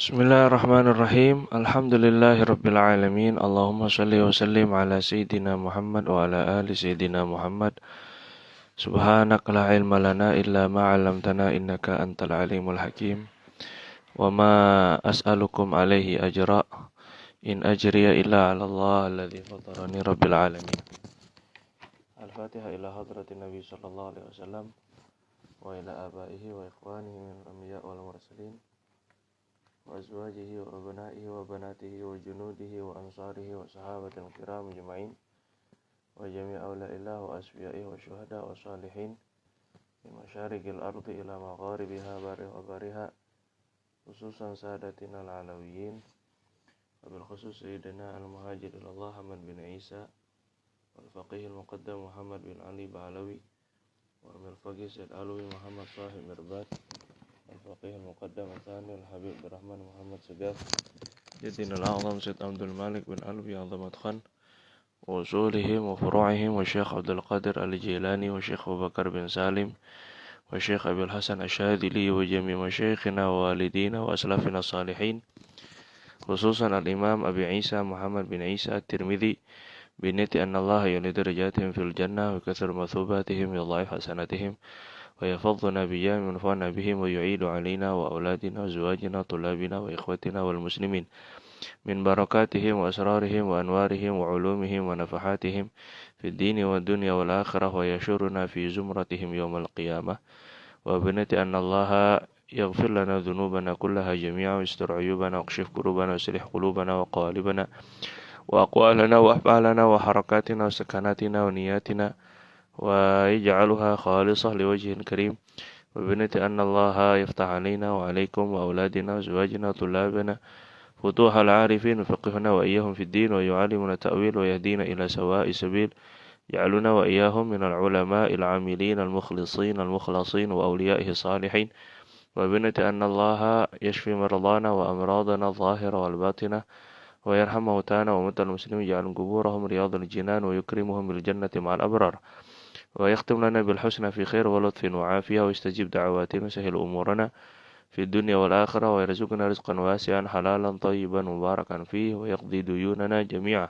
Bismillahirrahmanirrahim. Alhamdulillahirabbil alamin. Allahumma shalli wa sallim ala sayyidina Muhammad wa ala ali sayyidina Muhammad. Subhanaka la ilma lana illa ma 'allamtana innaka antal alimul hakim. Wa ma as'alukum alaihi ajra. In ajriya illa 'ala Allah alladzi fatarani rabbil alamin. Al-Fatihah ila hadratin Nabi sallallahu alaihi wasallam wa ila abaihi wa ikhwanihi min al-anbiya wal mursalin. وأزواجه وأبنائه وبناته وجنوده وأنصاره وصحابة الكرام أجمعين وجميع أولياء الله وأصفيائه والشهداء والصالحين من مشارق الأرض إلى مغاربها وبرها خصوصا سادتنا العلويين وبالخصوص سيدنا المهاجر إلى الله محمد بن عيسى والفقيه المقدم محمد بن علي بعلوي وبالفقيه سيد علوي محمد صاحب مربات الفقيه المقدم الثاني الحبيب عبد الرحمن محمد سقاف جدنا الأعظم سيد عبد الملك بن علوي عظمة خان وأصولهم وفروعهم والشيخ عبد القادر الجيلاني والشيخ أبو بكر بن سالم والشيخ أبي الحسن الشاذلي وجميع مشايخنا ووالدينا وأسلافنا الصالحين خصوصا الإمام أبي عيسى محمد بن عيسى الترمذي بنية أن الله يولي درجاتهم في الجنة وكثر مثوباتهم ويضاعف حسناتهم ويفضنا بجاه ونفعنا بهم ويعيد علينا وأولادنا وزواجنا طلابنا وإخوتنا والمسلمين من بركاتهم وأسرارهم وأنوارهم وعلومهم ونفحاتهم في الدين والدنيا والآخرة ويشرنا في زمرتهم يوم القيامة وبنت أن الله يغفر لنا ذنوبنا كلها جميعا ويستر عيوبنا واكشف كروبنا ويصلح قلوبنا وقوالبنا وأقوالنا وأفعالنا وحركاتنا وسكناتنا ونياتنا ويجعلها خالصة لوجه الكريم وبنت أن الله يفتح علينا وعليكم وأولادنا وزواجنا طلابنا فتوح العارفين وفقهنا وإياهم في الدين ويعلمنا التأويل ويهدينا إلى سواء سبيل يجعلنا وإياهم من العلماء العاملين المخلصين المخلصين وأوليائه الصالحين وبنت أن الله يشفي مرضانا وأمراضنا الظاهرة والباطنة ويرحم موتانا وموتى المسلمين يجعل قبورهم رياض الجنان ويكرمهم بالجنة مع الأبرار ويختم لنا بالحسنى في خير ولطف وعافية ويستجيب دعواتنا ويسهل أمورنا في الدنيا والآخرة ويرزقنا رزقا واسعا حلالا طيبا مباركا فيه ويقضي ديوننا جميعا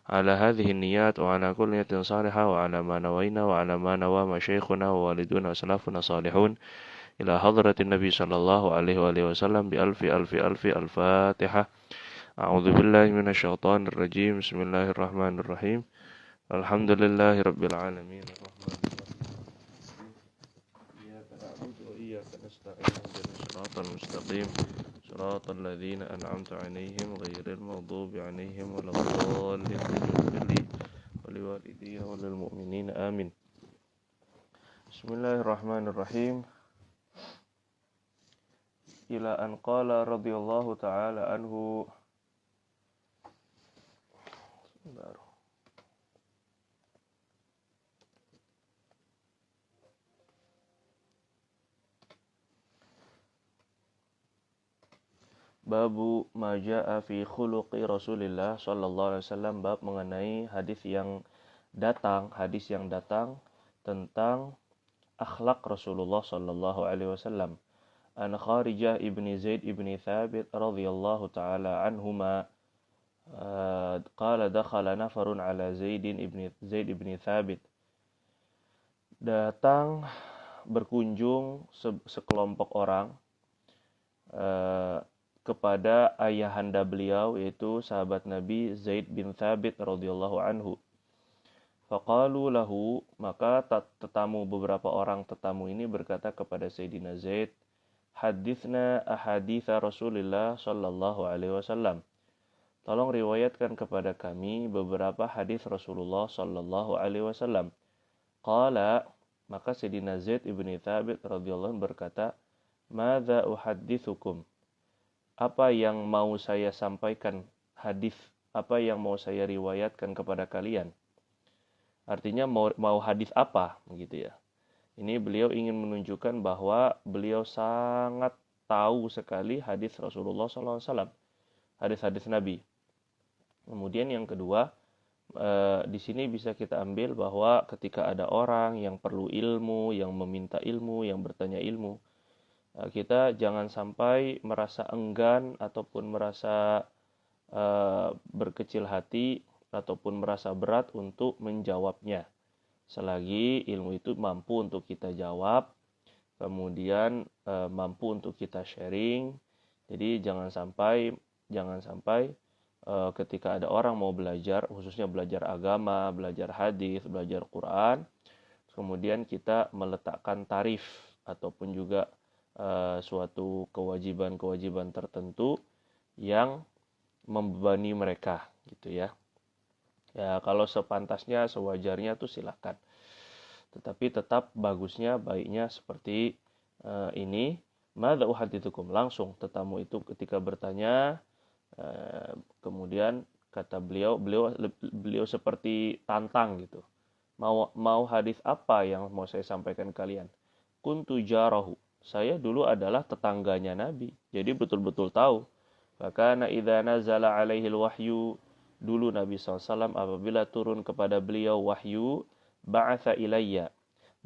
على هذه النيات وعلى كل نية صالحة وعلى ما نوينا وعلى ما نوى مشايخنا ووالدنا وأسلافنا صالحون إلى حضرة النبي صلى الله عليه وآله وسلم بألف ألف ألف الفاتحة. أعوذ بالله من الشيطان الرجيم. بسم الله الرحمن الرحيم. الحمد لله رب العالمين الرحمن الرحيم إياك نعبد وإياك نستعين اهدنا الصراط المستقيم صراط الذين أنعمت عليهم غير المغضوب عليهم ولا الضالين اغفر لي ولوالدي وللمؤمنين آمين. بسم الله الرحمن الرحيم. إلى أن قال رضي الله تعالى عنه Babu maja'a fi khuluqi Rasulillah sallallahu alaihi wasallam, bab mengenai hadis yang datang tentang akhlak Rasulullah sallallahu alaihi wasallam. An Kharijah ibni Zaid ibni Thabit radhiyallahu taala anhuma qala dakhala nafarun ala Zaid ibni Thabit. Datang berkunjung sekelompok orang kepada ayahanda beliau, yaitu sahabat Nabi Zaid bin Thabit radhiyallahu anhu. Faqalu lahu, maka beberapa orang tetamu ini berkata kepada Sayyidina Zaid, hadithna ahaditha Rasulillah sallallahu alaihi wasallam. Tolong riwayatkan kepada kami beberapa hadis Rasulullah sallallahu alaihi wasallam. Qala, maka Sayyidina Zaid bin Thabit radhiyallahu anhu berkata, madza uhaddithukum? Apa yang mau saya sampaikan hadis, apa yang mau saya riwayatkan kepada kalian? Artinya mau hadis apa, begitu ya. Ini beliau ingin menunjukkan bahwa beliau sangat tahu sekali hadis Rasulullah SAW, hadis-hadis Nabi. Kemudian yang kedua, di sini bisa kita ambil bahwa ketika ada orang yang perlu ilmu, yang meminta ilmu, yang bertanya ilmu, Kita jangan sampai merasa enggan ataupun merasa berkecil hati ataupun merasa berat untuk menjawabnya. Selagi ilmu itu mampu untuk kita jawab, kemudian mampu untuk kita sharing. Jadi jangan sampai ketika ada orang mau belajar, khususnya belajar agama, belajar hadis, belajar Quran, kemudian kita meletakkan tarif ataupun juga suatu kewajiban-kewajiban tertentu yang membebani mereka gitu ya. Ya kalau sepantasnya, sewajarnya tuh silakan. Tetapi tetap bagusnya, baiknya seperti ini. Madza uhaddithukum, langsung tetamu itu ketika bertanya, kemudian kata beliau seperti tantang gitu. Mau hadis apa yang mau saya sampaikan kalian? Kuntu jarahu. Saya dulu adalah tetangganya Nabi. Jadi betul-betul tahu. Fakana idza nazala alaihi wahyu, dulu Nabi SAW apabila turun kepada beliau wahyu, ba'atha ilayya,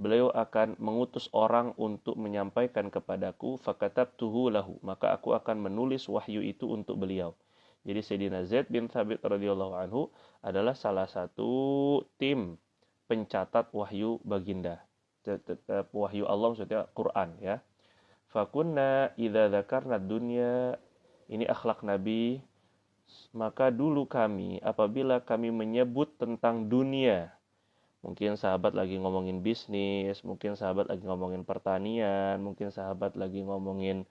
beliau akan mengutus orang untuk menyampaikan kepadaku, fakatabtuhu lahu, maka aku akan menulis wahyu itu untuk beliau. Jadi Sayyidina Zaid bin Thabit radhiyallahu anhu adalah salah satu tim pencatat wahyu baginda. Wahyu Allah maksudnya Quran ya. Fakunna idza dzakarna dunya, ini akhlak Nabi, maka dulu kami apabila kami menyebut tentang dunia, mungkin sahabat lagi ngomongin bisnis, mungkin sahabat lagi ngomongin pertanian, mungkin sahabat lagi ngomongin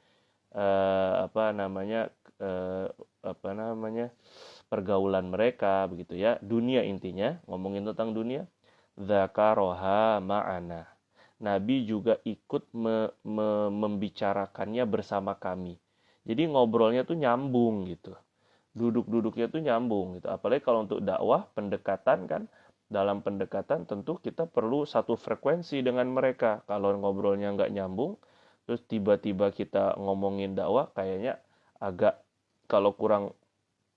apa namanya eh, apa namanya pergaulan mereka begitu ya, dunia intinya, ngomongin tentang dunia, dzakaroha ma'ana. Nabi juga ikut membicarakannya bersama kami. Jadi ngobrolnya tuh nyambung gitu. Duduk-duduknya tuh nyambung gitu. Apalagi kalau untuk dakwah, pendekatan kan, dalam pendekatan tentu kita perlu satu frekuensi dengan mereka. Kalau ngobrolnya nggak nyambung, terus tiba-tiba kita ngomongin dakwah, kayaknya agak, kalau kurang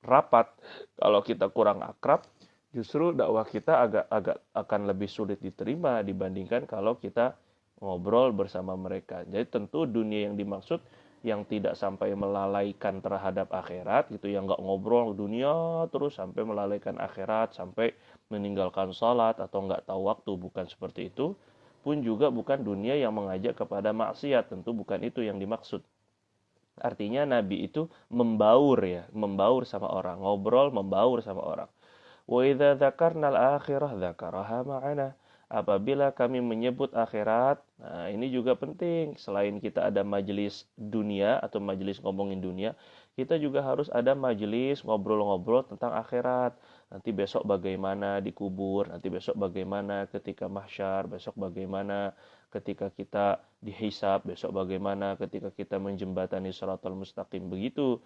rapat, kalau kita kurang akrab, justru dakwah kita agak akan lebih sulit diterima dibandingkan kalau kita ngobrol bersama mereka. Jadi tentu dunia yang dimaksud yang tidak sampai melalaikan terhadap akhirat gitu, yang nggak ngobrol dunia terus sampai melalaikan akhirat, sampai meninggalkan salat atau nggak tahu waktu, bukan seperti itu. Pun juga bukan dunia yang mengajak kepada maksiat, tentu bukan itu yang dimaksud. Artinya Nabi itu membaur ya, membaur sama orang, ngobrol membaur sama orang. Wa idza dzakarnal akhirah dzakaraha ma'ana. Apabila kami menyebut akhirat, nah ini juga penting. Selain kita ada majelis dunia atau majelis ngomongin dunia, kita juga harus ada majelis ngobrol-ngobrol tentang akhirat. Nanti besok bagaimana di kubur, nanti besok bagaimana ketika mahsyar, besok bagaimana ketika kita dihisab, besok bagaimana ketika kita menjembatani shiratal mustaqim. Begitu,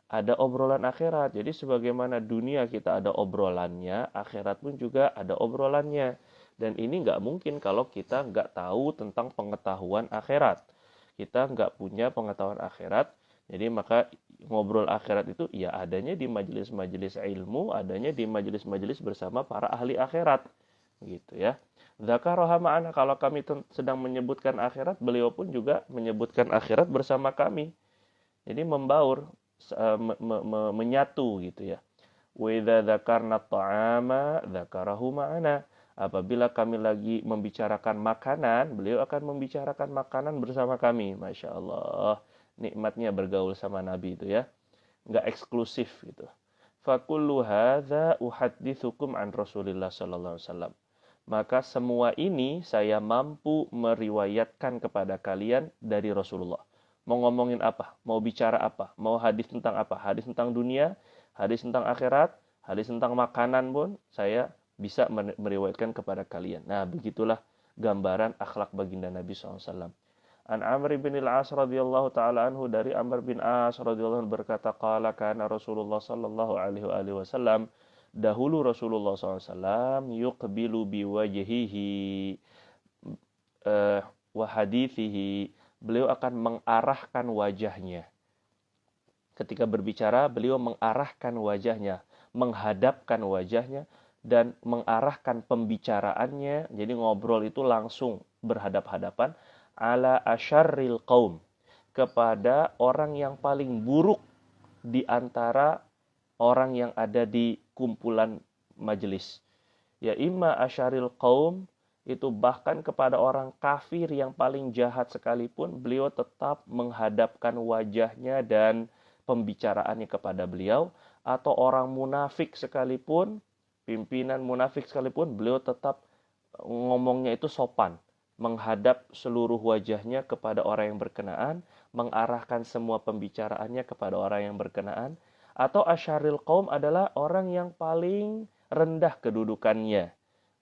ada obrolan akhirat. Jadi sebagaimana dunia kita ada obrolannya, akhirat pun juga ada obrolannya. Dan ini nggak mungkin kalau kita nggak tahu tentang pengetahuan akhirat. Kita nggak punya pengetahuan akhirat, jadi maka ngobrol akhirat itu ya adanya di majelis-majelis ilmu, adanya di majelis-majelis bersama para ahli akhirat. Gitu ya. Dzakaraha ma'ana, kalau kami sedang menyebutkan akhirat, beliau pun juga menyebutkan akhirat bersama kami. Jadi membaur, menyatu gitu ya. Wa idza dzakarna ta'ama dzakarahu ma'ana. Apabila kami lagi membicarakan makanan, beliau akan membicarakan makanan bersama kami. Masya Allah, nikmatnya bergaul sama Nabi itu ya. Nggak eksklusif gitu. Fakullu hadza uhaddithukum an Rasulillah sallallahu alaihi wasallam. Maka semua ini saya mampu meriwayatkan kepada kalian dari Rasulullah. Mau ngomongin apa? Mau bicara apa? Mau hadis tentang apa? Hadis tentang dunia, hadis tentang akhirat, hadis tentang makanan pun saya bisa meriwayatkan kepada kalian. Nah, begitulah gambaran akhlak baginda Nabi SAW. An Amr bin al-As radhiyallahu taala anhu, dari Amr bin As radhiyallahu anhu berkata, qala kana Rasulullah sallallahu alaihi wasallam, dahulu Rasulullah SAW yuqbilu biwajhihi wa hadithihi, beliau akan mengarahkan wajahnya. Ketika berbicara, beliau mengarahkan wajahnya, menghadapkan wajahnya, dan mengarahkan pembicaraannya. Jadi ngobrol itu langsung berhadap-hadapan. Ala asyarril qaum, kepada orang yang paling buruk di antara orang yang ada di kumpulan majelis. Ya imma asyaril qaum, itu bahkan kepada orang kafir yang paling jahat sekalipun, beliau tetap menghadapkan wajahnya dan pembicaraannya kepada beliau. Atau orang munafik sekalipun, pimpinan munafik sekalipun, beliau tetap ngomongnya itu sopan, menghadap seluruh wajahnya kepada orang yang berkenaan, mengarahkan semua pembicaraannya kepada orang yang berkenaan. Atau asyaril qaum adalah orang yang paling rendah kedudukannya,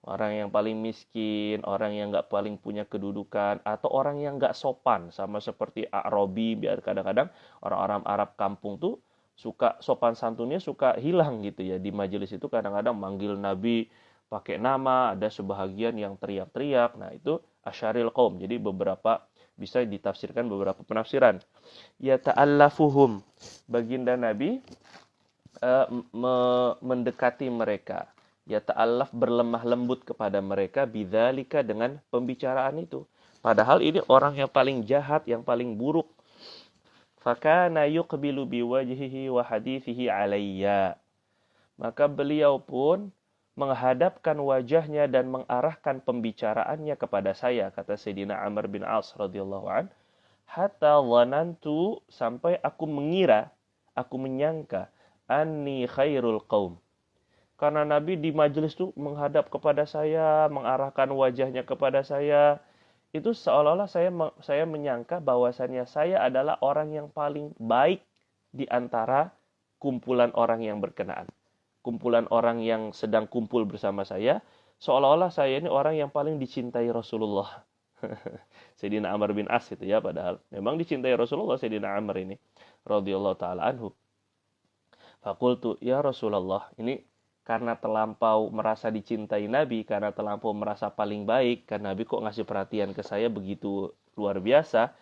orang yang paling miskin, orang yang nggak paling punya kedudukan, atau orang yang nggak sopan, sama seperti A'robi. Biar kadang-kadang orang-orang Arab kampung tuh suka sopan santunnya suka hilang gitu ya. Di majelis itu kadang-kadang manggil Nabi pakai nama, ada sebahagian yang teriak-teriak. Nah, itu asyaril qaum. Jadi beberapa bisa ditafsirkan beberapa penafsiran. Ya ta'allafuhum, baginda Nabi mendekati mereka. Ya ta'allaf, berlemah lembut kepada mereka, bidzalika, dengan pembicaraan itu. Padahal ini orang yang paling jahat, yang paling buruk. Fakana yuqbilu biwajhihi wa hadithihi alayya. Maka beliau pun menghadapkan wajahnya dan mengarahkan pembicaraannya kepada saya, kata Sayyidina Amr bin As radhiyallahu an, hatta dhanantu, sampai aku mengira, aku menyangka, anni khairul qaum. Karena Nabi di majelis itu menghadap kepada saya, mengarahkan wajahnya kepada saya, itu seolah-olah saya menyangka bahwasannya saya adalah orang yang paling baik di antara kumpulan orang yang berkenaan. Kumpulan orang yang sedang kumpul bersama saya, seolah-olah saya ini orang yang paling dicintai Rasulullah. Sayyidina Amr bin As itu ya, padahal memang dicintai Rasulullah Sayyidina Amr ini radhiyallahu taala anhu. Fakultu, ya Rasulullah, ini karena terlampau merasa dicintai Nabi, karena terlampau merasa paling baik, karena Nabi kok ngasih perhatian ke saya begitu luar biasa,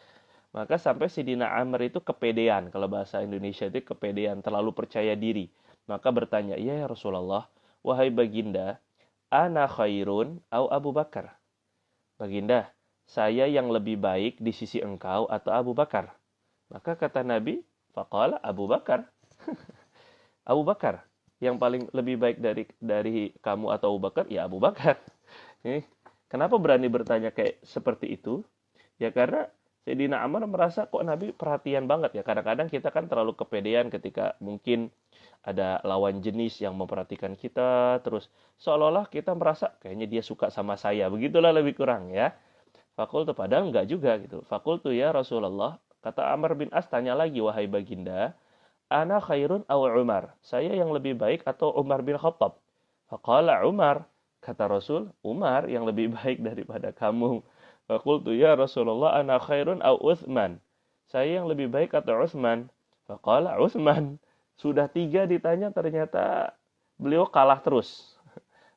maka sampai Sayyidina Amr itu kepedean. Kalau bahasa Indonesia itu kepedean, terlalu percaya diri. Maka bertanya, ya Rasulullah, wahai baginda, ana khairun au Abu Bakar? Baginda, saya yang lebih baik di sisi engkau atau Abu Bakar? Maka kata Nabi, faqala Abu Bakar. Abu Bakar yang paling lebih baik dari kamu atau Abu Bakar? Ya Abu Bakar. Kenapa berani bertanya kayak seperti itu? Ya karena Sayyidina Amr merasa kok Nabi perhatian banget ya. Kadang-kadang kita kan terlalu kepedean ketika mungkin ada lawan jenis yang memperhatikan kita, terus seolah-olah kita merasa kayaknya dia suka sama saya. Begitulah lebih kurang ya. Fakultu, padahal enggak juga gitu. Fakultu, ya Rasulullah, kata Amr bin As, tanya lagi, wahai baginda, ana khairun aw Umar? Saya yang lebih baik atau Umar bin Khattab? Faqala Umar. Kata Rasul, Umar yang lebih baik daripada kamu. Faqultu, ya Rasulullah, ana khairun aw Uthman? Saya yang lebih baik atau Uthman? Faqala Uthman. Sudah 3 ditanya, ternyata beliau kalah terus.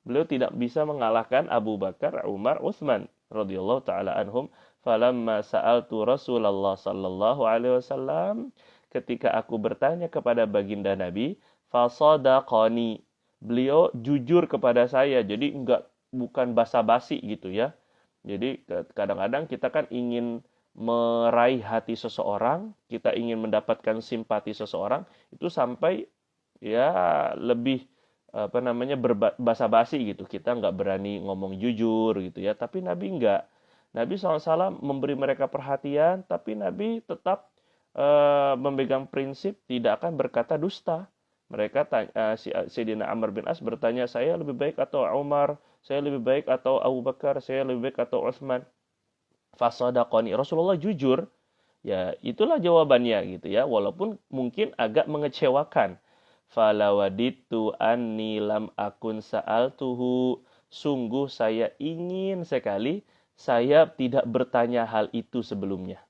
Beliau tidak bisa mengalahkan Abu Bakar, Umar, Uthman radhiyallahu taala anhum. Falamma sa'altu Rasulullah sallallahu alaihi wasallam, ketika aku bertanya kepada baginda Nabi, fasadaqani, beliau jujur kepada saya. Jadi bukan basa-basi gitu ya. Jadi kadang-kadang kita kan ingin meraih hati seseorang, kita ingin mendapatkan simpati seseorang, itu sampai ya lebih berbasa-basi gitu. Kita nggak berani ngomong jujur gitu ya. Tapi Nabi nggak. Nabi SAW memberi mereka perhatian, tapi Nabi tetap memegang prinsip tidak akan berkata dusta. Mereka Sayyidina Amr bin As bertanya, saya lebih baik atau Umar? Saya lebih baik atau Abu Bakar? Saya lebih baik atau Utsman? Fasadaqani. Rasulullah jujur. Ya, itulah jawabannya gitu ya. Walaupun mungkin agak mengecewakan. Falawaditu anni lam akun sa'altuhu. Sungguh saya ingin sekali saya tidak bertanya hal itu sebelumnya.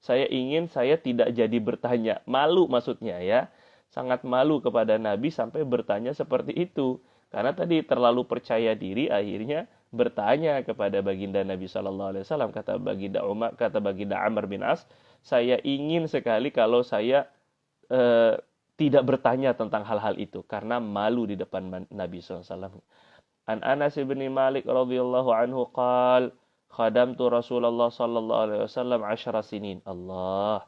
Saya ingin saya tidak jadi bertanya. Malu maksudnya ya. Sangat malu kepada Nabi sampai bertanya seperti itu. Karena tadi terlalu percaya diri, akhirnya bertanya kepada baginda Nabi Shallallahu Alaihi Wasallam. Kata baginda Amr bin As, saya ingin sekali kalau saya tidak bertanya tentang hal-hal itu. Karena malu di depan Nabi Sallallahu Alaihi Wasallam. An Anas bin Malik radhiyallahu anhu qala, khadamtu Rasulullah sallallahu alaihi wasallam 10 sinin. Allah.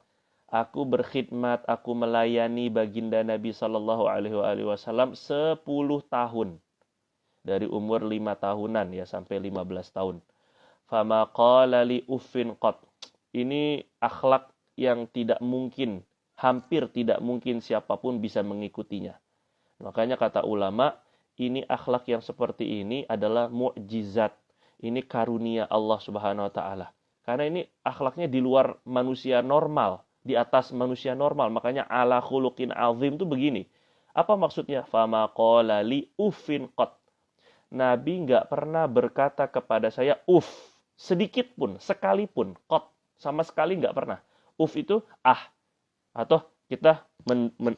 Aku berkhidmat, aku melayani baginda Nabi Shallallahu Alaihi Wasallam 10 tahun. Dari umur 5 tahunan ya sampai 15 tahun. Fama qala li uffin qat. Ini akhlak yang tidak mungkin, hampir tidak mungkin siapapun bisa mengikutinya. Makanya kata ulama, ini akhlak yang seperti ini adalah mukjizat. Ini karunia Allah Subhanahu wa taala. Karena ini akhlaknya di luar manusia normal, di atas manusia normal. Makanya ala khuluqin azim itu begini. Apa maksudnya? Fama qala li uffin qat. Nabi nggak pernah berkata kepada saya uf, sedikit pun, sekalipun, qat, sama sekali nggak pernah. Uf itu atau kita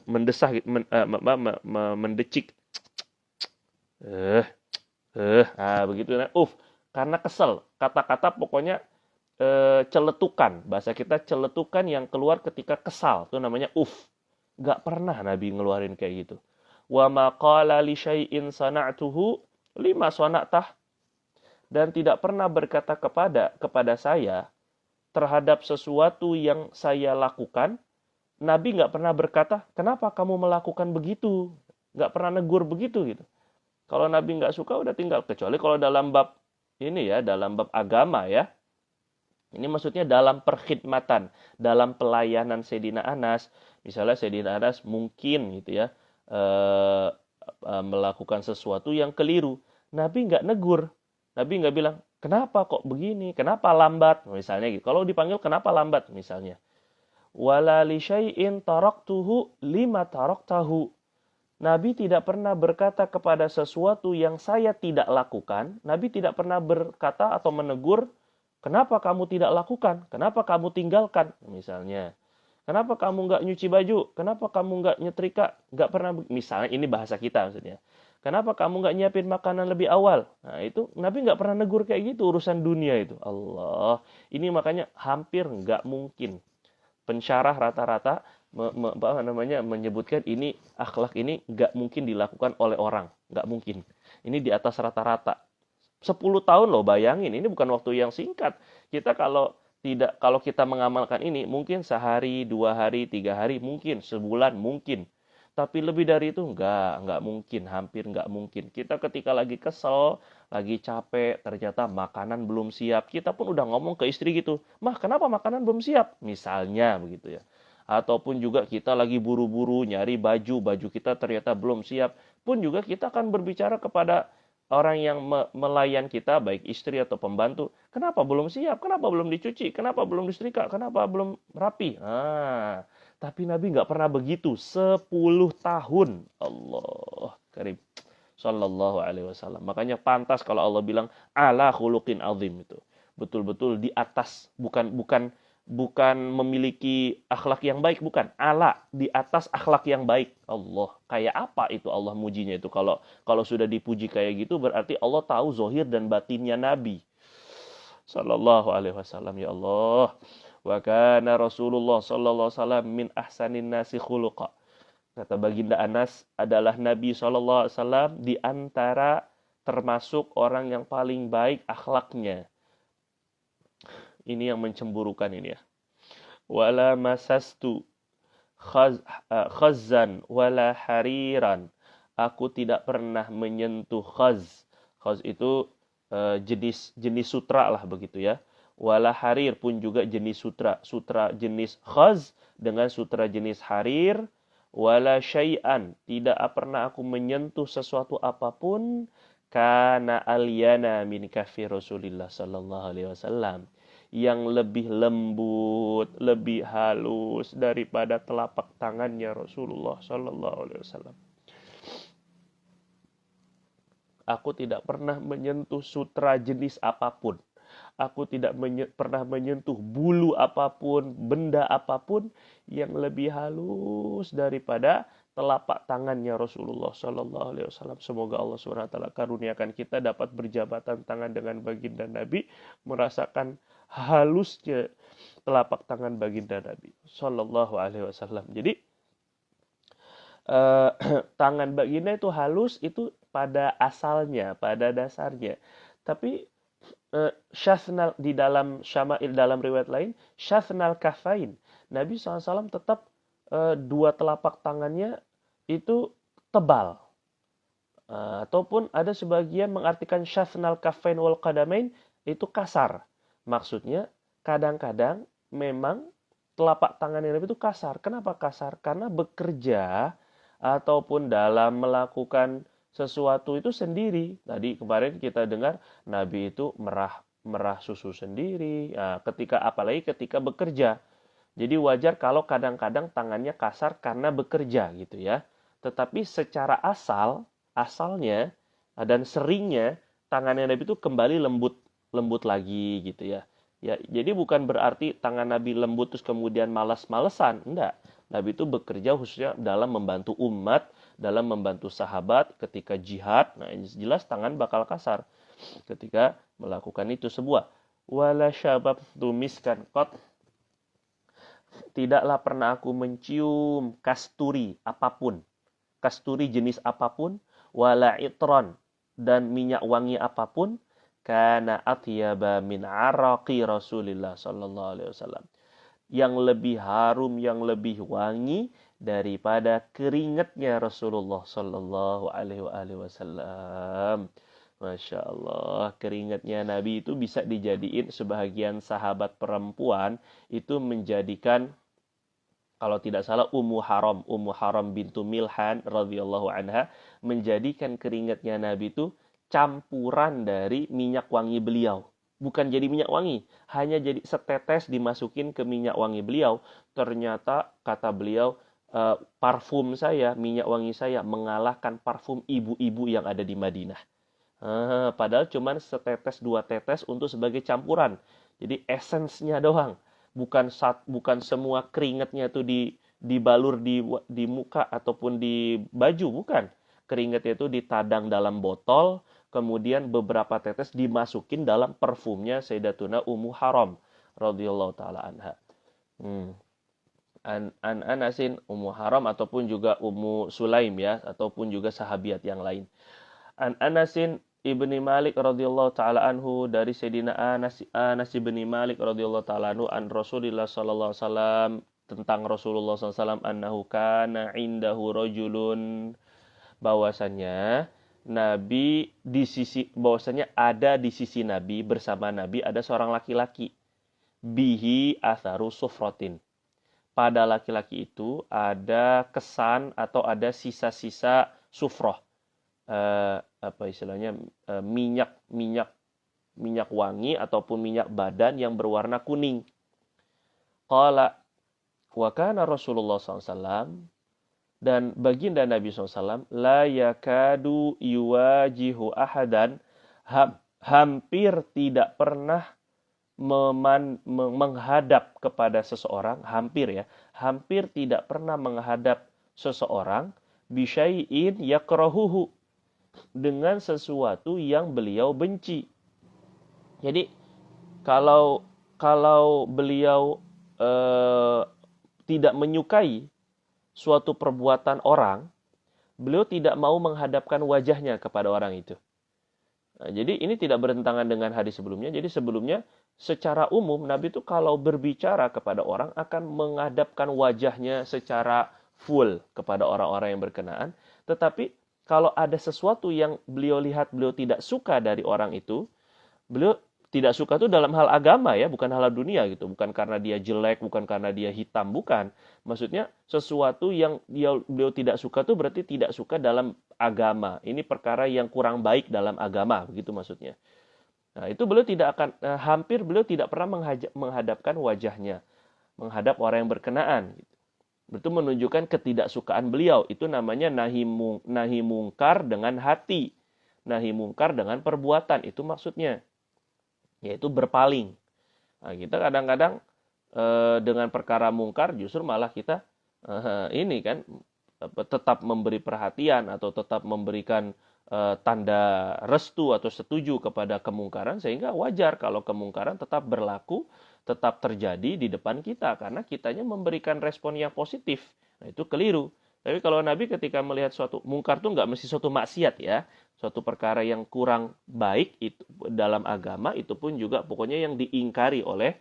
mendesah, mendecik, begitu kan, karena kesel. Kata-kata pokoknya celetukan, bahasa kita celetukan yang keluar ketika kesal, itu namanya Nggak pernah Nabi ngeluarin kayak gitu. Wa ma qala li syai'in sana'tuhu lima sonatah, dan tidak pernah berkata kepada saya terhadap sesuatu yang saya lakukan. Nabi nggak pernah berkata, kenapa kamu melakukan begitu? Nggak pernah negur begitu gitu. Kalau Nabi nggak suka udah tinggal. Kecuali kalau dalam bab ini ya, dalam bab agama ya. Ini maksudnya dalam perkhidmatan, dalam pelayanan Sayyidina Anas. Misalnya Sayyidina Anas mungkin gitu ya, melakukan sesuatu yang keliru. Nabi nggak negur. Nabi nggak bilang, kenapa kok begini? Kenapa lambat? Misalnya gitu. Kalau dipanggil kenapa lambat misalnya. Wala li syai'in taraktuhu lima taraktahu. Nabi tidak pernah berkata kepada sesuatu yang saya tidak lakukan. Nabi tidak pernah berkata atau menegur, kenapa kamu tidak lakukan? Kenapa kamu tinggalkan? Misalnya. Kenapa kamu nggak nyuci baju? Kenapa kamu nggak nyetrika? Nggak pernah, misalnya ini bahasa kita maksudnya. Kenapa kamu nggak nyiapin makanan lebih awal? Nah itu Nabi nggak pernah negur kayak gitu, urusan dunia itu. Allah, ini makanya hampir nggak mungkin. Pensyarah rata-rata menyebutkan ini akhlak ini nggak mungkin dilakukan oleh orang, nggak mungkin. Ini di atas rata-rata. 10 tahun loh, bayangin, ini bukan waktu yang singkat. Kita kalau kita mengamalkan ini mungkin sehari, 2 hari, 3 hari, mungkin sebulan, mungkin. Tapi lebih dari itu nggak mungkin, hampir nggak mungkin. Kita ketika lagi kesel, lagi capek, ternyata makanan belum siap, kita pun udah ngomong ke istri gitu, mah kenapa makanan belum siap? Misalnya begitu ya. Ataupun juga kita lagi buru-buru nyari baju kita ternyata belum siap, pun juga kita akan berbicara kepada orang yang melayan kita, baik istri atau pembantu, kenapa belum siap? Kenapa belum dicuci? Kenapa belum disetrika? Kenapa belum rapi? Tapi Nabi nggak pernah begitu 10 tahun. Allah karim. Sallallahu alaihi wasallam. Makanya pantas kalau Allah bilang ala khuluqin azim itu. Betul-betul di atas, bukan memiliki akhlak yang baik, bukan. Ala, di atas akhlak yang baik. Allah, kayak apa itu Allah mujinya itu? Kalau sudah dipuji kayak gitu berarti Allah tahu zohir dan batinnya Nabi. Sallallahu alaihi wasallam, ya Allah. Wa kana Rasulullah sallallahu alaihi wasallam min ahsanin nasi khuluqa. Kata baginda Anas, adalah Nabi sallallahu alaihi wasallam di antara termasuk orang yang paling baik akhlaknya. Ini yang mencemburukan ini ya. Wala masastu khazzan wala hariran. Aku tidak pernah menyentuh khaz. Khaz itu jenis sutra lah begitu ya. Wala harir pun juga jenis sutra. Sutra jenis khaz dengan sutra jenis harir. Wala syai'an. Tidak pernah aku menyentuh sesuatu apapun. Kana alyana min kafi Rasulillah sallallahu alaihi wasallam. Yang lebih lembut, lebih halus daripada telapak tangannya Rasulullah sallallahu alaihi wasallam. Aku tidak pernah menyentuh sutra jenis apapun. Aku tidak pernah menyentuh bulu apapun, benda apapun yang lebih halus daripada telapak tangannya Rasulullah Sallallahu Alaihi Wasallam. Semoga Allah SWT karuniakan kita dapat berjabatan tangan dengan baginda Nabi, merasakan halusnya telapak tangan baginda Nabi Sallallahu Alaihi Wasallam. Jadi tangan baginda itu halus itu pada asalnya, pada dasarnya. Tapi syathnal di dalam syama'il, dalam riwayat lain, syathnal kafain. Nabi SAW tetap dua telapak tangannya itu tebal. Ataupun ada sebagian mengartikan syafnal kafain wal qadamain itu kasar. Maksudnya kadang-kadang memang telapak tangan Nabi itu kasar. Kenapa kasar? Karena bekerja ataupun dalam melakukan sesuatu itu sendiri. Tadi kemarin kita dengar Nabi itu merah susu sendiri. Nah, apalagi ketika bekerja. Jadi wajar kalau kadang-kadang tangannya kasar karena bekerja gitu ya. Tetapi secara asalnya dan seringnya tangannya Nabi itu kembali lembut lagi gitu ya. Ya, jadi bukan berarti tangan Nabi lembut terus kemudian malas-malesan, enggak. Nabi itu bekerja khususnya dalam membantu umat, dalam membantu sahabat ketika jihad. Nah, ini jelas tangan bakal kasar ketika melakukan itu sebuah. Wala syabab tumiskan qat, tidaklah pernah aku mencium kasturi apapun. Kasturi jenis apapun, wala itron, dan minyak wangi apapun, kana atyaba min araqi Rasulillah sallallahu alaihi wasallam. Yang lebih harum, yang lebih wangi daripada keringatnya Rasulullah sallallahu alaihi wasallam. Masya Allah, keringatnya Nabi itu bisa dijadiin sebahagian sahabat perempuan itu menjadikan, kalau tidak salah Ummu Haram bintu Milhan radhiyallahu anha menjadikan keringatnya Nabi itu campuran dari minyak wangi beliau. Bukan jadi minyak wangi, hanya jadi setetes dimasukin ke minyak wangi beliau. Ternyata kata beliau, parfum saya, minyak wangi saya mengalahkan parfum ibu-ibu yang ada di Madinah. Padahal cuma setetes dua tetes untuk sebagai campuran. Jadi esensnya doang. Bukan semua keringatnya itu dibalur di muka ataupun di baju, bukan. Keringatnya itu ditadang dalam botol, kemudian beberapa tetes dimasukin dalam parfumnya Sayyidatuna Ummu Haram radhiyallahu taala anha. Anasin Ummu Haram ataupun juga Ummu Sulaim ya, ataupun juga sahabiat yang lain. Anasin Ibni Malik radhiyallahu taala anhu, dari Sayyidina Anas ibni Malik radhiyallahu taala anhu, an Rasulillah sallallahu alaihi wasallam, tentang Rasulullah sallallahu alaihi wasallam, annahu kana indahu rajulun, bahwasannya ada di sisi Nabi, bersama Nabi ada seorang laki-laki, bihi atharu sufratin, pada laki-laki itu ada kesan atau ada sisa-sisa sufroh, minyak wangi ataupun minyak badan yang berwarna kuning. Qala wa kana Rasulullah SAW, dan baginda Nabi SAW, la yakadu yuwajihu ahadan, hampir tidak pernah menghadap kepada seseorang, hampir tidak pernah menghadap seseorang bisyai'in yakrahuhu, dengan sesuatu yang beliau benci. Jadi kalau beliau tidak menyukai suatu perbuatan orang, beliau tidak mau menghadapkan wajahnya kepada orang itu. Nah, jadi ini tidak bertentangan dengan hadis sebelumnya. Jadi sebelumnya secara umum Nabi itu kalau berbicara kepada orang akan menghadapkan wajahnya secara full kepada orang-orang yang berkenaan. Tetapi kalau ada sesuatu yang beliau lihat beliau tidak suka dari orang itu, beliau tidak suka itu dalam hal agama ya, bukan hal dunia gitu. Bukan karena dia jelek, bukan karena dia hitam, bukan. Maksudnya sesuatu yang beliau tidak suka itu berarti tidak suka dalam agama. Ini perkara yang kurang baik dalam agama, begitu maksudnya. Nah, itu beliau hampir beliau tidak pernah menghadapkan wajahnya, menghadap orang yang berkenaan gitu. Itu menunjukkan ketidaksukaan beliau. Itu namanya nahi mungkar dengan hati. Nahi mungkar dengan perbuatan. Itu maksudnya. Yaitu berpaling. Nah, kita kadang-kadang dengan perkara mungkar justru malah kita tetap memberi perhatian atau tetap memberikan tanda restu atau setuju kepada kemungkaran, sehingga wajar kalau kemungkaran tetap berlaku, tetap terjadi di depan kita karena kitanya memberikan respon yang positif. Nah, itu keliru. Tapi kalau Nabi ketika melihat suatu mungkar itu nggak mesti suatu maksiat ya, suatu perkara yang kurang baik itu dalam agama, itu pun juga pokoknya yang diingkari oleh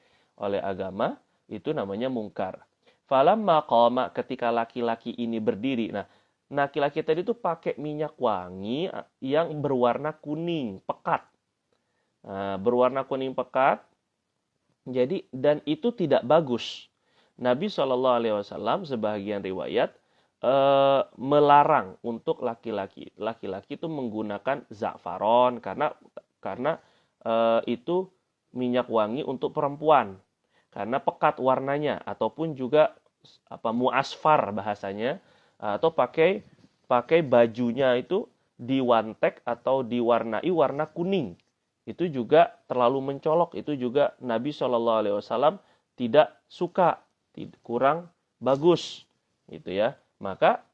agama, itu namanya mungkar. Falamma qama, ketika laki-laki ini berdiri. Nah, laki-laki tadi tuh pakai minyak wangi yang berwarna kuning pekat. Nah, berwarna kuning pekat. Jadi dan itu tidak bagus. Nabi Shallallahu Alaihi Wasallam sebagian riwayat melarang untuk laki-laki. Laki-laki itu menggunakan za'faron karena itu minyak wangi untuk perempuan. Karena pekat warnanya ataupun juga muasfar bahasanya, atau pakai bajunya itu diwantek atau diwarnai warna kuning. Itu juga terlalu mencolok, itu juga Nabi Shallallahu Alaihi Wasallam tidak suka, kurang bagus gitu ya. Maka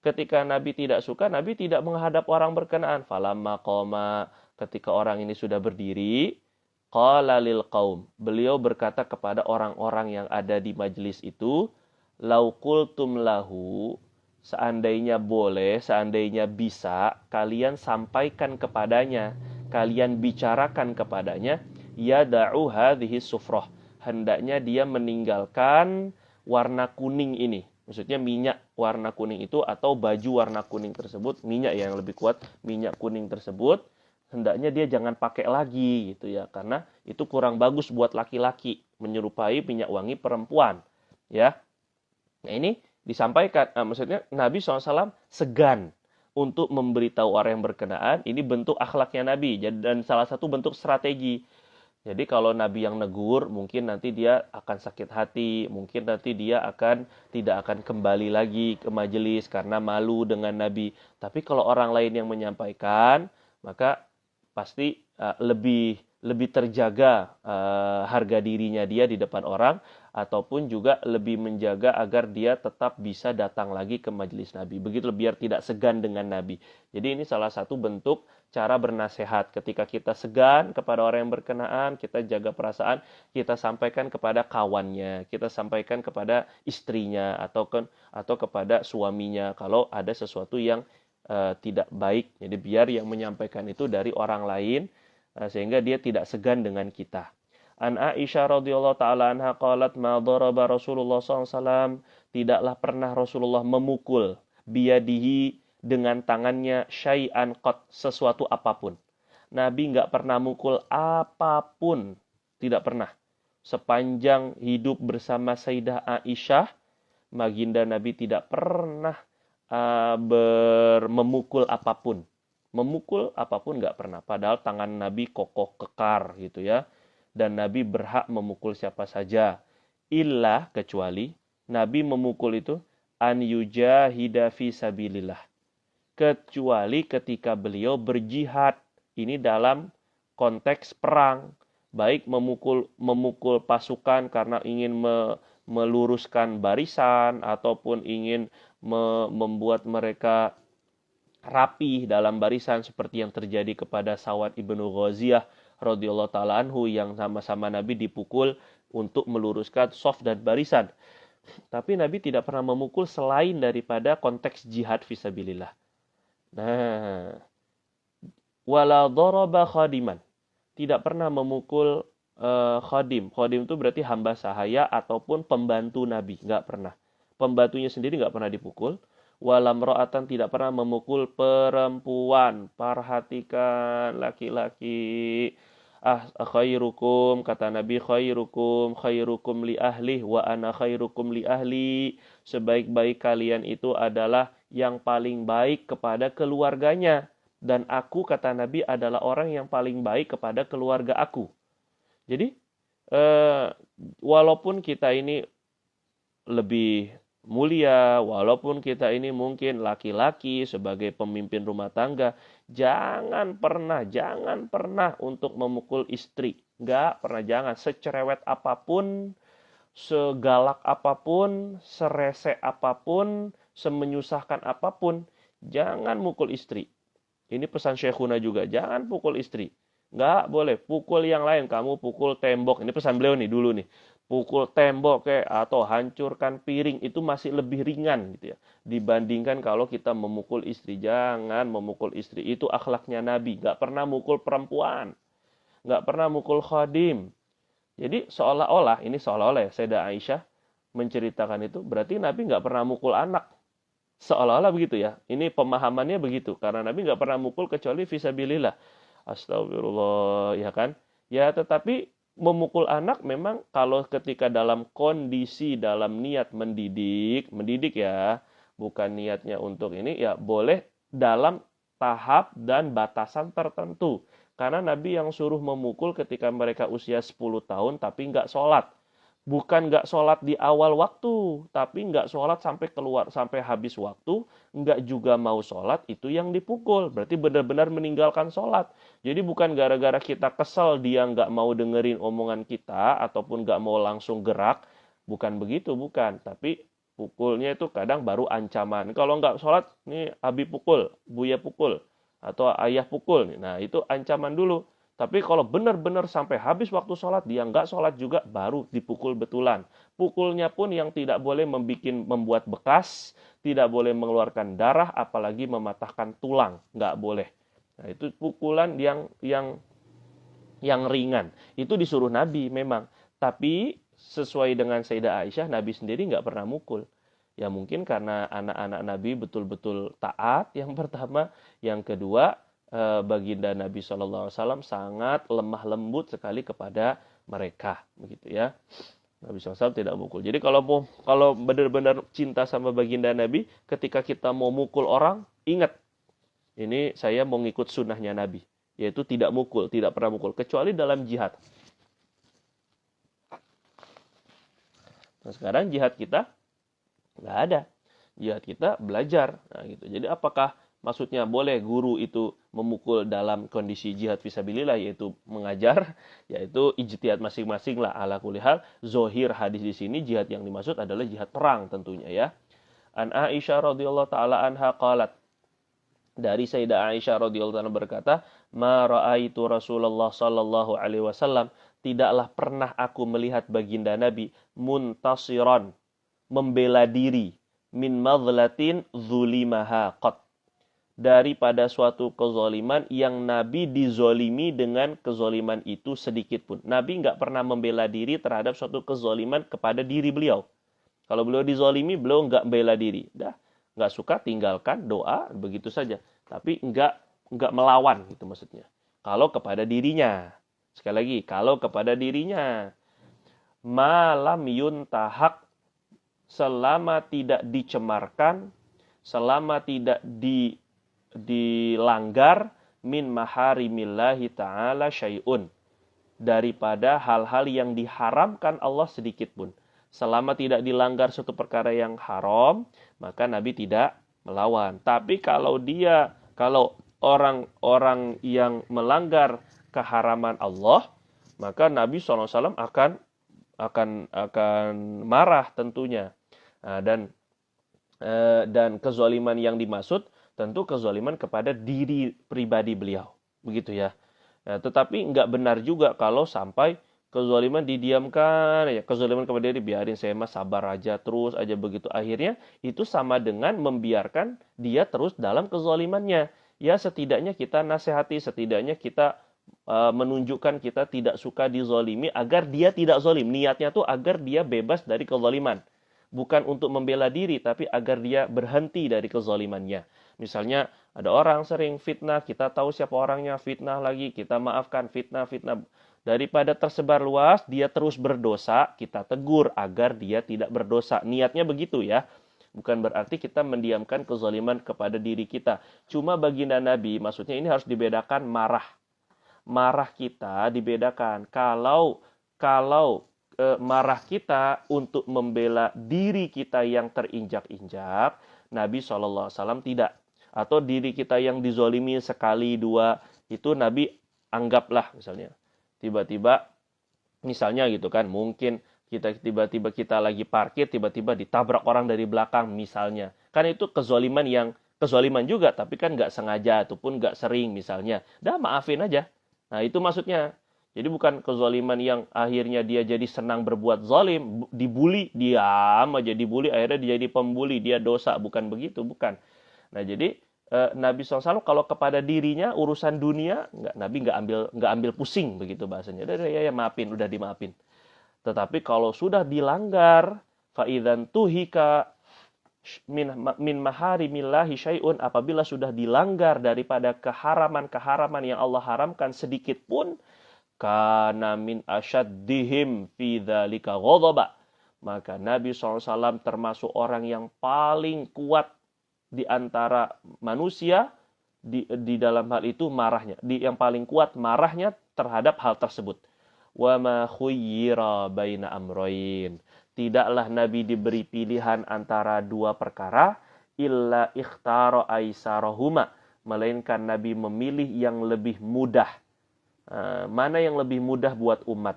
ketika Nabi tidak suka, Nabi tidak menghadap orang berkenaan. Falamma qoma, ketika orang ini sudah berdiri, qala lil qaum, beliau berkata kepada orang-orang yang ada di majelis itu, lau qultum lahu, seandainya boleh, seandainya bisa, kalian sampaikan kepadanya, kalian bicarakan kepadanya, yada'u hadhihi sufrah, hendaknya dia meninggalkan warna kuning ini. Maksudnya minyak warna kuning itu atau baju warna kuning tersebut, minyak yang lebih kuat, minyak kuning tersebut, hendaknya dia jangan pakai lagi gitu ya, karena itu kurang bagus buat laki-laki, menyerupai minyak wangi perempuan ya. Nah ini disampaikan, maksudnya Nabi SAW segan untuk memberitahu orang yang berkenaan, ini bentuk akhlaknya Nabi dan salah satu bentuk strategi. Jadi kalau Nabi yang negur, mungkin nanti dia akan sakit hati, mungkin nanti dia tidak akan kembali lagi ke majelis karena malu dengan Nabi. Tapi kalau orang lain yang menyampaikan, maka pasti lebih terjaga harga dirinya dia di depan orang, ataupun juga lebih menjaga agar dia tetap bisa datang lagi ke majelis Nabi. Begitu biar tidak segan dengan Nabi. Jadi ini salah satu bentuk cara bernasihat. Ketika kita segan kepada orang yang berkenaan, kita jaga perasaan, kita sampaikan kepada kawannya, kita sampaikan kepada istrinya atau kepada suaminya kalau ada sesuatu yang tidak baik. Jadi biar yang menyampaikan itu dari orang lain, sehingga dia tidak segan dengan kita. An Aisyah radhiyallahu taala anha qalat ma daraba Rasulullah SAW, tidaklah pernah Rasulullah memukul biyadihi dengan tangannya syai'an qat, sesuatu apapun. Nabi enggak pernah mukul apapun, tidak pernah. Sepanjang hidup bersama Sayyidah Aisyah, baginda Nabi tidak pernah memukul apapun. Memukul apapun nggak pernah. Padahal tangan Nabi kokoh kekar gitu ya. Dan Nabi berhak memukul siapa saja. Illa, kecuali Nabi memukul itu an yujahida fi sabilillah. Kecuali ketika beliau berjihad. Ini dalam konteks perang. Baik memukul pasukan karena ingin meluruskan barisan ataupun ingin membuat mereka rapi dalam barisan seperti yang terjadi kepada Sawad ibnu Ghaziyah radhiyallahu taala anhu yang sama-sama Nabi dipukul untuk meluruskan shaf dan barisan. Tapi Nabi tidak pernah memukul selain daripada konteks jihad fisabilillah. Nah, wala daraba khadiman. Tidak pernah memukul khadim. Khadim itu berarti hamba sahaya ataupun pembantu Nabi. Nggak pernah. Pembantunya sendiri nggak pernah dipukul. Walam ro'atan, tidak pernah memukul perempuan. Perhatikan laki-laki. Khairukum, kata Nabi, khairukum li ahli wa ana khairukum li ahli. Sebaik-baik kalian itu adalah yang paling baik kepada keluarganya. Dan aku, kata Nabi, adalah orang yang paling baik kepada keluarga aku. Jadi, walaupun kita ini lebih mulia, walaupun kita ini mungkin laki-laki sebagai pemimpin rumah tangga, jangan pernah untuk memukul istri. Enggak pernah, jangan. Secerewet apapun, segalak apapun, serese apapun, semenyusahkan apapun, jangan mukul istri. Ini pesan Syekhuna juga, jangan pukul istri. Enggak boleh, pukul yang lain, kamu pukul tembok. Ini pesan beliau nih dulu nih. Pukul tembok atau hancurkan piring itu masih lebih ringan gitu ya. Dibandingkan kalau kita memukul istri. Jangan memukul istri, itu akhlaknya Nabi. Enggak pernah mukul perempuan. Enggak pernah mukul khadim. Jadi seolah-olah ya Sayyidah Aisyah menceritakan itu, berarti Nabi nggak pernah mukul anak. Seolah-olah begitu ya. Ini pemahamannya begitu. Karena Nabi nggak pernah mukul kecuali fisabilillah. Astagfirullah, ya kan? Ya, tetapi memukul anak memang kalau ketika dalam kondisi, dalam niat mendidik ya, bukan niatnya untuk ini, ya boleh dalam tahap dan batasan tertentu. Karena Nabi yang suruh memukul ketika mereka usia 10 tahun tapi nggak sholat. Bukan nggak sholat di awal waktu, tapi nggak sholat sampai keluar, sampai habis waktu, nggak juga mau sholat, itu yang dipukul. Berarti benar-benar meninggalkan sholat. Jadi bukan gara-gara kita kesel dia nggak mau dengerin omongan kita, ataupun nggak mau langsung gerak. Bukan begitu, bukan. Tapi pukulnya itu kadang baru ancaman. Kalau nggak sholat, nih abi pukul, buya pukul, atau ayah pukul. Nah itu ancaman dulu. Tapi kalau benar-benar sampai habis waktu sholat, dia nggak sholat juga, baru dipukul betulan. Pukulnya pun yang tidak boleh membuat bekas, tidak boleh mengeluarkan darah, apalagi mematahkan tulang. Nggak boleh. Nah, itu pukulan yang ringan. Itu disuruh Nabi memang. Tapi sesuai dengan Sayyidah Aisyah, Nabi sendiri nggak pernah mukul. Ya mungkin karena anak-anak Nabi betul-betul taat, yang pertama. Yang kedua, baginda Nabi SAW sangat lemah lembut sekali kepada mereka, begitu ya. Nabi SAW tidak mukul. Jadi kalau benar-benar cinta sama baginda Nabi, ketika kita mau mukul orang, ingat, ini saya mau ngikut sunnahnya Nabi, yaitu tidak mukul, tidak pernah mukul, kecuali dalam jihad. Nah sekarang jihad kita nggak ada. Jihad kita belajar. Nah, gitu. Jadi apakah maksudnya boleh guru itu memukul dalam kondisi jihad fisabilillah, yaitu mengajar, yaitu ijtihad masing-masing lah, ala kulli hal. Zohir hadis di sini jihad yang dimaksud adalah jihad perang tentunya ya. An Aisyah radhiyallahu taala anha qalat, dari Sayyidah Aisyah radhiyallahu anha berkata, "Ma ra'aitu Rasulullah sallallahu alaihi wasallam, tidaklah pernah aku melihat baginda Nabi muntasiran, membela diri, min madlatin zulimaha qat, daripada suatu kezoliman yang Nabi dizolimi dengan kezoliman itu sedikit pun. Nabi nggak pernah membela diri terhadap suatu kezoliman kepada diri beliau. Kalau beliau dizolimi, beliau nggak membela diri. Dah, nggak suka, tinggalkan, doa, begitu saja. Tapi nggak melawan, gitu maksudnya. Kalau kepada dirinya. Sekali lagi, kalau kepada dirinya. Malam yuntahak, selama tidak dicemarkan, selama tidak dilanggar, min maharimillahi ta'ala syai'un, daripada hal-hal yang diharamkan Allah sedikit pun. Selama tidak dilanggar suatu perkara yang haram, maka Nabi tidak melawan. Tapi kalau orang-orang yang melanggar keharaman Allah, maka Nabi SAW akan marah tentunya. Nah, dan kezaliman yang dimaksud tentu kezaliman kepada diri pribadi beliau, begitu ya. Nah, tetapi nggak benar juga kalau sampai kezaliman didiamkan, ya kezaliman kepada diri, biarin saya mah sabar aja, terus aja begitu. Akhirnya itu sama dengan membiarkan dia terus dalam kezalimannya. Ya setidaknya kita nasihati, setidaknya kita menunjukkan kita tidak suka dizolimi agar dia tidak zolim. Niatnya tuh agar dia bebas dari kezaliman. Bukan untuk membela diri, tapi agar dia berhenti dari kezalimannya. Misalnya ada orang sering fitnah, kita tahu siapa orangnya, fitnah lagi, kita maafkan, fitnah. Daripada tersebar luas, dia terus berdosa, kita tegur agar dia tidak berdosa. Niatnya begitu ya. Bukan berarti kita mendiamkan kezaliman kepada diri kita. Cuma baginda Nabi, maksudnya ini harus dibedakan marah. Marah kita dibedakan. Kalau marah kita untuk membela diri kita yang terinjak-injak, Nabi SAW tidak. Atau diri kita yang dizolimi sekali, dua, itu Nabi anggaplah misalnya. Tiba-tiba, misalnya gitu kan, mungkin tiba-tiba kita lagi parkir, tiba-tiba ditabrak orang dari belakang misalnya. Kan itu kezoliman juga, tapi kan nggak sengaja, ataupun nggak sering misalnya. Dah maafin aja. Nah itu maksudnya. Jadi bukan kezaliman yang akhirnya dia jadi senang berbuat zalim, dibully, diam aja dibully, akhirnya dia jadi pembuli, dia dosa, bukan begitu, bukan. Nah jadi Nabi SAW kalau kepada dirinya urusan dunia, Nabi nggak ambil pusing begitu bahasanya. Ya maafin, udah dimaafin. Tetapi kalau sudah dilanggar, Fa idzan tuhika min maharimillahi syai'un, apabila sudah dilanggar daripada keharaman-keharaman yang Allah haramkan sedikit pun, kana min asyaddihim fi dzalika ghadaba, maka Nabi SAW termasuk orang yang paling kuat di antara manusia di dalam hal itu marahnya, yang paling kuat marahnya terhadap hal tersebut. Wa ma khuyyira baina amrayn, tidaklah Nabi diberi pilihan antara dua perkara, illa ikhtara aisarahuma, melainkan Nabi memilih yang lebih mudah. Mana yang lebih mudah buat umat?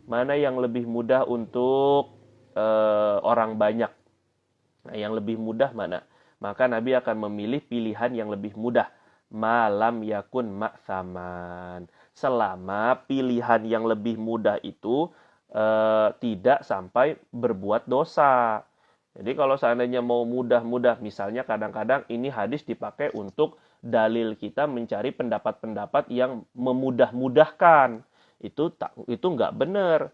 Mana yang lebih mudah untuk orang banyak? Nah, yang lebih mudah mana? Maka Nabi akan memilih pilihan yang lebih mudah. Malam yakun ma'thaman, selama pilihan yang lebih mudah itu tidak sampai berbuat dosa. Jadi kalau seandainya mau mudah-mudah, misalnya kadang-kadang ini hadis dipakai untuk dalil kita mencari pendapat-pendapat yang memudah-mudahkan. Itu nggak benar.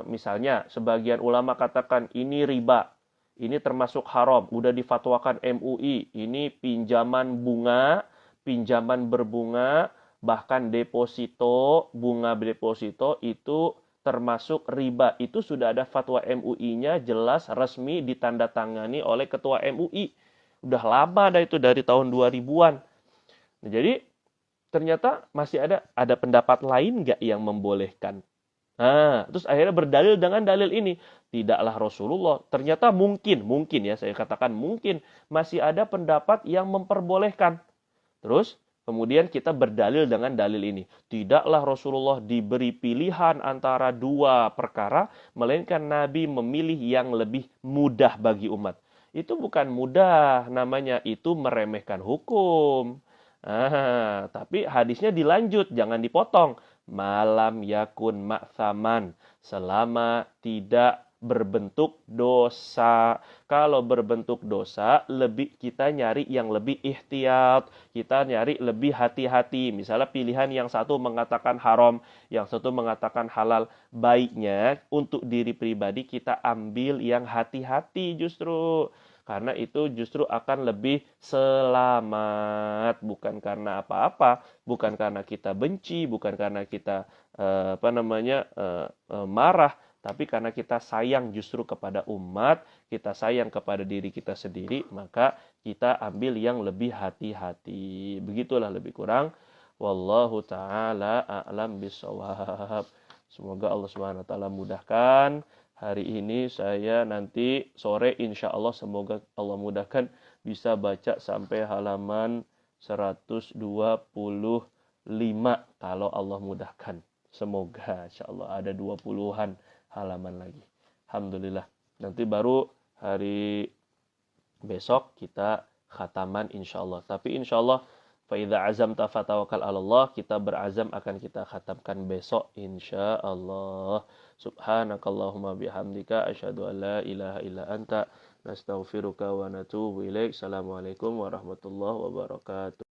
Misalnya sebagian ulama katakan ini riba, ini termasuk haram, udah difatwakan MUI, ini pinjaman bunga, pinjaman berbunga, bahkan deposito, bunga deposito itu termasuk riba. Itu sudah ada fatwa MUI-nya, jelas resmi ditandatangani oleh ketua MUI. Udah lama dah itu, dari tahun 2000-an. Nah, jadi ternyata masih ada pendapat lain nggak yang membolehkan? Nah, terus akhirnya berdalil dengan dalil ini. Tidaklah Rasulullah. Ternyata mungkin ya, saya katakan mungkin masih ada pendapat yang memperbolehkan. Terus kemudian kita berdalil dengan dalil ini. Tidaklah Rasulullah diberi pilihan antara dua perkara, melainkan Nabi memilih yang lebih mudah bagi umat. Itu bukan mudah namanya, itu meremehkan hukum. Tapi hadisnya dilanjut, jangan dipotong. Malam yakun ma'thaman, selama tidak berbentuk dosa. Kalau berbentuk dosa, kita nyari yang lebih ihtiyat, kita nyari lebih hati-hati. Misalnya pilihan yang satu mengatakan haram, yang satu mengatakan halal. Baiknya untuk diri pribadi kita ambil yang hati-hati justru. Karena itu justru akan lebih selamat, bukan karena apa-apa, bukan karena kita benci, bukan karena kita marah, tapi karena kita sayang justru kepada umat, kita sayang kepada diri kita sendiri, maka kita ambil yang lebih hati-hati. Begitulah lebih kurang. Wallahu ta'ala a'lam bishawab. Semoga Allah Subhanahu wa taala mudahkan. Hari ini saya nanti sore insya Allah semoga Allah mudahkan bisa baca sampai halaman 125 kalau Allah mudahkan. Semoga insya Allah ada 20-an halaman lagi. Alhamdulillah. Nanti baru hari besok kita khataman insya Allah. Tapi insya Allah fa'idha azam tafatawakal Allah, kita berazam akan kita khatamkan besok insya Allah. Subhanakallahumma bihamdika asyhadu an la ilaha illa anta nastaghfiruka wa natubu ilaik. Assalamualaikum warahmatullahi wabarakatuh.